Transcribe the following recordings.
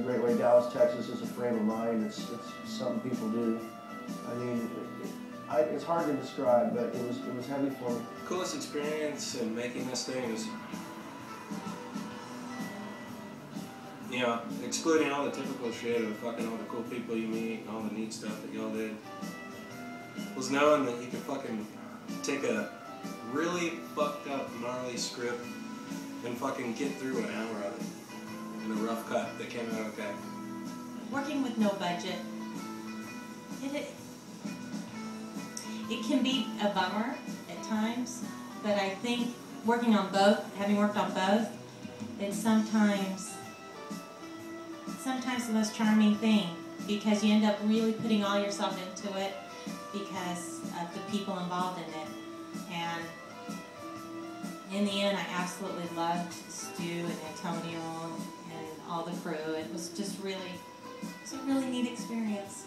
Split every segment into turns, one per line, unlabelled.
Great way, Dallas, Texas is a frame of mind. It's something people do. I mean, it's hard to describe, but it was heavy for me.
Coolest experience in making this thing is, you know, excluding all the typical shit of fucking all the cool people you meet and all the neat stuff that y'all did, was knowing that you could fucking take a really fucked up, gnarly script and fucking get through an hour of it in a rough cut that came out okay.
Working with no budget, it can be a bummer at times, but I think working on both, having worked on both, it's sometimes the most charming thing, because you end up really putting all yourself into it because of the people involved in it. And in the end, I absolutely loved Stu and Antonio and all the crew. It was just really, it's a really neat experience.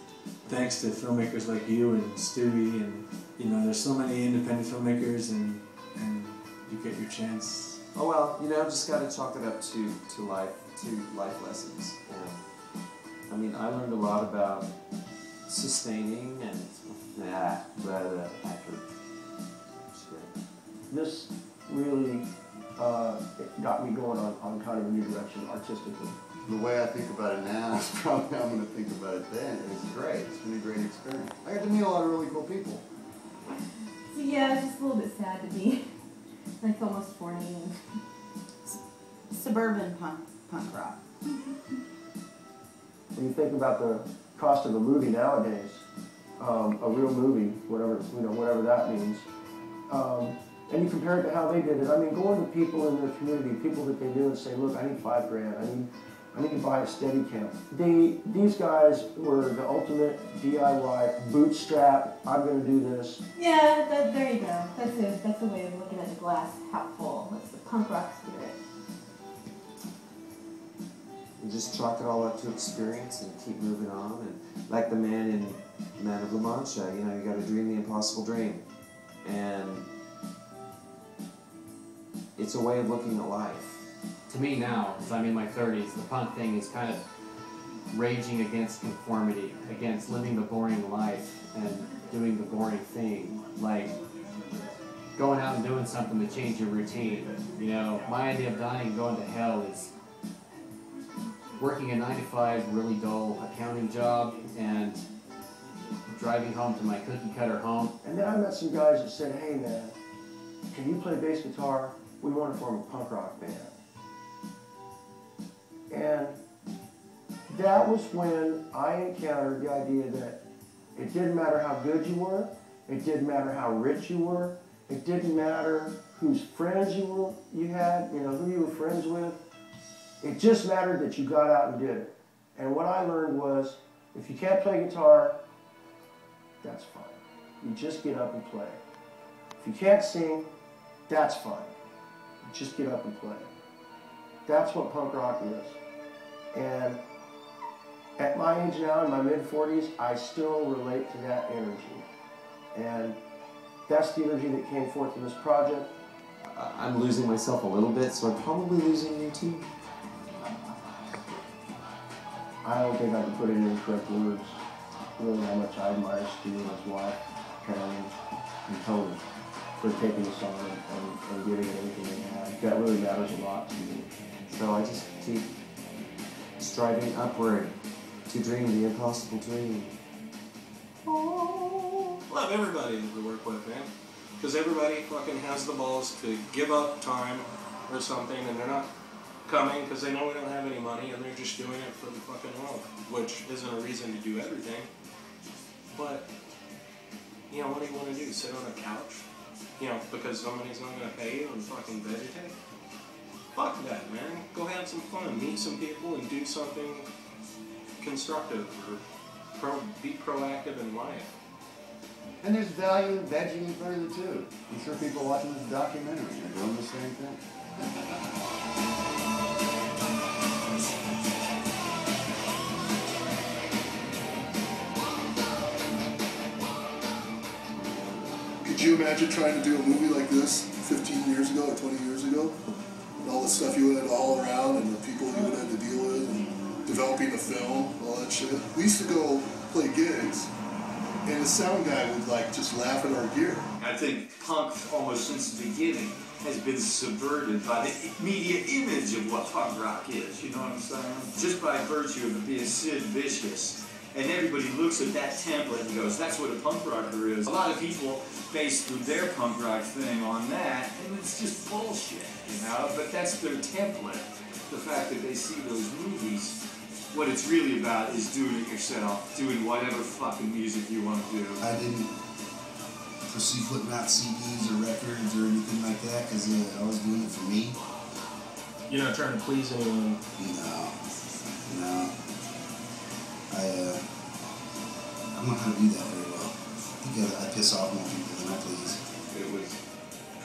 Thanks to filmmakers like you and Stewie, and you know, there's so many independent filmmakers, and you get your chance.
Oh well, you know, just got to chalk it up to life lessons. And I mean, I learned a lot about sustaining and
This really got me going on kind of a new direction artistically.
The way I think about it now is probably how I'm going to think about it then. It's great. It's been a great experience. I got to meet a lot of really cool people.
So yeah, it's just a little bit sad to be like almost 40 and suburban punk rock.
When you think about the cost of a movie nowadays, a real movie, whatever that means, and you compare it to how they did it. I mean, going to people in their community, people that they knew, and say, look, I need $5 grand. I need to buy a Steadicam. These guys were the ultimate DIY, bootstrap, I'm going to do this.
Yeah, there you go. That's a way of looking at the glass half full. That's the punk rock spirit.
You just chalk it all up to experience and keep moving on. And like the man in Man of La Mancha, you know, you got to dream the impossible dream. And it's a way of looking at life.
To me now, as I'm in my 30s, the punk thing is kind of raging against conformity, against living the boring life and doing the boring thing. Like going out and doing something to change your routine. You know, my idea of dying and going to hell is working a 9-to-5 really dull accounting job and driving home to my cookie cutter home.
And then I met some guys that said, hey man, can you play bass guitar? We want to form a punk rock band. And that was when I encountered the idea that it didn't matter how good you were, it didn't matter how rich you were, it didn't matter whose friends you had, you know, who you were friends with. It just mattered that you got out and did it. And what I learned was, if you can't play guitar, that's fine. You just get up and play. If you can't sing, that's fine. You just get up and play. That's what punk rock is. And at my age now, in my mid-40s, I still relate to that energy. And that's the energy that came forth in this project.
I'm losing myself a little bit, so I'm probably losing you too.
I don't think I can put it in correct words, really how much I admire Stu and his wife, Karen, and Tony, for taking this on and giving it everything they had. That really matters a lot to me.
So I just keep striving upward to dream the impossible dream.
Oh. Love everybody that we work with, man. Because everybody fucking has the balls to give up time or something, and they're not coming because they know we don't have any money, and they're just doing it for the fucking love, which isn't a reason to do everything. But, you know, what do you want to do? Sit on a couch? You know, because somebody's not going to pay you and fucking vegetate? Fuck that, man. Go have some fun. Meet some people and do something constructive or be proactive in life.
And there's value in vegging in front of the tube. I'm sure people watching this documentary are doing the same thing.
Could you imagine trying to do a movie like this 15 years ago or 20 years ago? And all the stuff you would have to haul around and the people you would have to deal with and developing the film, all that shit. We used to go play gigs, and the sound guy would like just laugh at our gear.
I think punk, almost since the beginning, has been subverted by the media image of what punk rock is, you know what I'm saying? Just by virtue of it being Sid Vicious. And everybody looks at that template and goes, that's what a punk rocker is. A lot of people base their punk rock thing on that, and it's just bullshit, you know? But that's their template. The fact that they see those movies, what it's really about is doing it yourself, doing whatever fucking music you want to do.
I didn't pursue putting out CDs or records or anything like that because I was doing it for me.
You're not trying to please anyone?
No. I'm not going to do that very well. I think I piss off more people than I please.
It was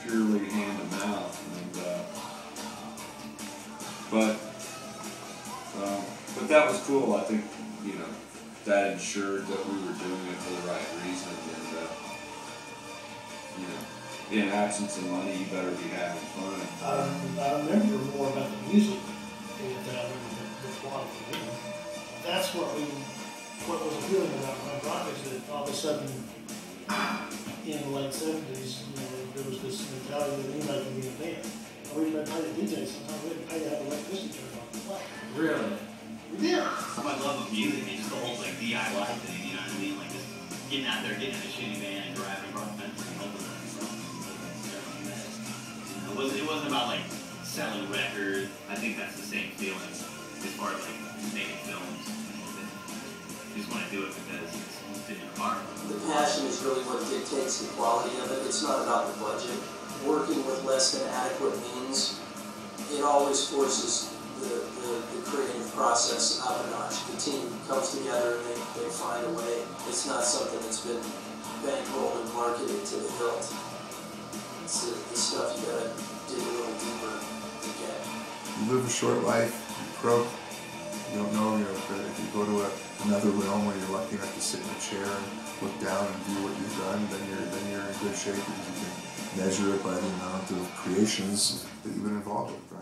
purely hand to mouth, but that was cool. I think, you know, that ensured that we were doing it for the right reason, and you know, in absence of money, you better be having fun.
I remember more about the music than I remember the plot of the movie. That's what was appealing about punk rock is that all of a sudden, in the late 70s, you know, there was this mentality that anybody can be in a band. And we had to pay the DJ sometimes. We had to pay to have electricity turned on to play.
Really?
Yeah.
My love of music is just the whole like DIY thing, you know what I mean? Like just getting out there, getting in a shitty van and driving across the country and hoping that something it wasn't about like selling records. I think that's the same feeling as far as like making films. You just want to do it because it's in your heart.
The passion is really what dictates the quality of it. It's not about the budget. Working with less than adequate means, it always forces the creative process up a notch. The team comes together and they find a way. It's not something that's been bankrolled and marketed to the hilt. It's the stuff you gotta dig a little deeper to get.
You live a short life, you're broke, you don't know, if you go to another realm where you're lucky enough to sit in a chair and look down and view what you've done, then you're in good shape because you can measure it by the amount of creations that you've been involved with.